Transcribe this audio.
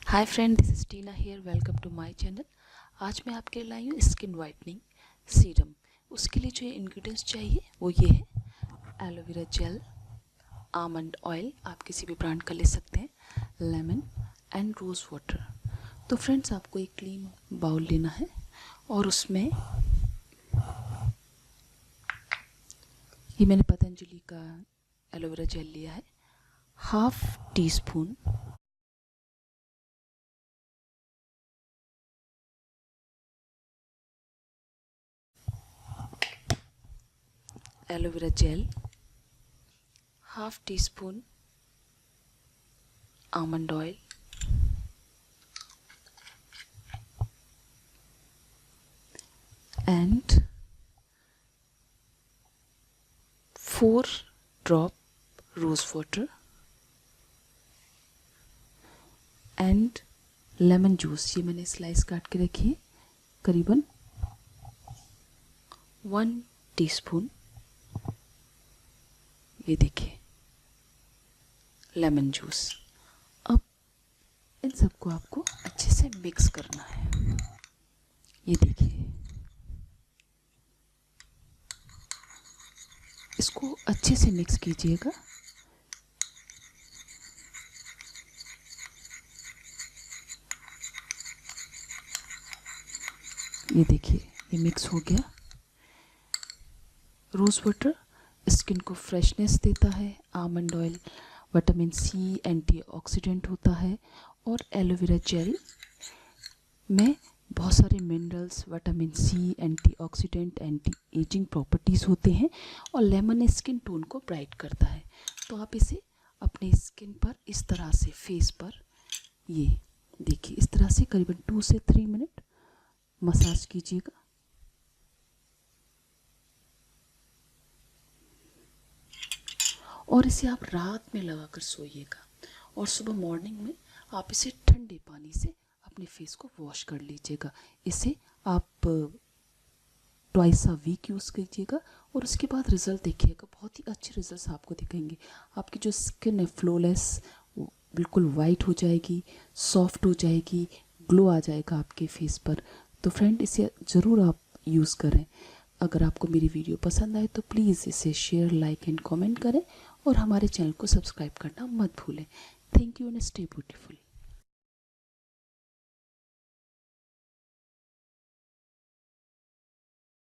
Hi friend, this is Tina here. Welcome to my channel. आज मैं आपके लिए लाई हूँ स्किन वाइटनिंग सीरम। उसके लिए जो इंग्रेडिएंट्स चाहिए वो ये है: एलोवेरा जेल, आमंड ऑयल, आप किसी भी ब्रांड का ले सकते हैं, लेमन एंड रोज़ वाटर। तो फ्रेंड्स, आपको एक क्लीन बाउल लेना है और उसमें ये मैंने पतंजलि का एलोवेरा जेल लिया है, half tea spoon aloe vera gel, half tea spoon almond oil, and 4 drop rose water and lemon juice. ये मैंने स्लाइस काट के रखी है, करीबन 1 टीस्पून। ये देखिए लेमन जूस। अब इन सबको आपको अच्छे से मिक्स करना है। ये देखिए, इसको अच्छे से मिक्स कीजिएगा। ये देखिए, ये मिक्स हो गया। रोज़ वाटर स्किन को फ्रेशनेस देता है, almond oil vitamin C antioxidant होता है, और एलोवेरा जेल में बहुत सारे minerals, vitamin C, antioxidant, anti ageing properties होते हैं, और लेमन स्किन टोन को ब्राइट करता है। तो आप इसे अपने स्किन पर इस तरह से, फेस पर, ये देखिए इस तरह से करीबन 2 से 3 मिनट मसाज कीजिएगा। और इसे आप रात में लगाकर सोइएगा और सुबह मॉर्निंग में आप इसे ठंडे पानी से अपने फेस को वॉश कर लीजिएगा। इसे आप ट्वाइस अ वीक यूज़ कीजिएगा और उसके बाद रिज़ल्ट देखिएगा, बहुत ही अच्छे रिजल्ट्स आपको दिखेंगे। आपकी जो स्किन है फ्लॉलेस, बिल्कुल वाइट हो जाएगी, सॉफ्ट हो जाएगी, ग्लो आ जाएगा आपके फेस पर। तो फ्रेंड, इसे ज़रूर आप यूज़ करें। अगर आपको मेरी वीडियो पसंद आए तो प्लीज़ इसे शेयर, लाइक एंड कमेंट करें और हमारे चैनल को सब्सक्राइब करना मत भूलें। Thank you and stay beautiful.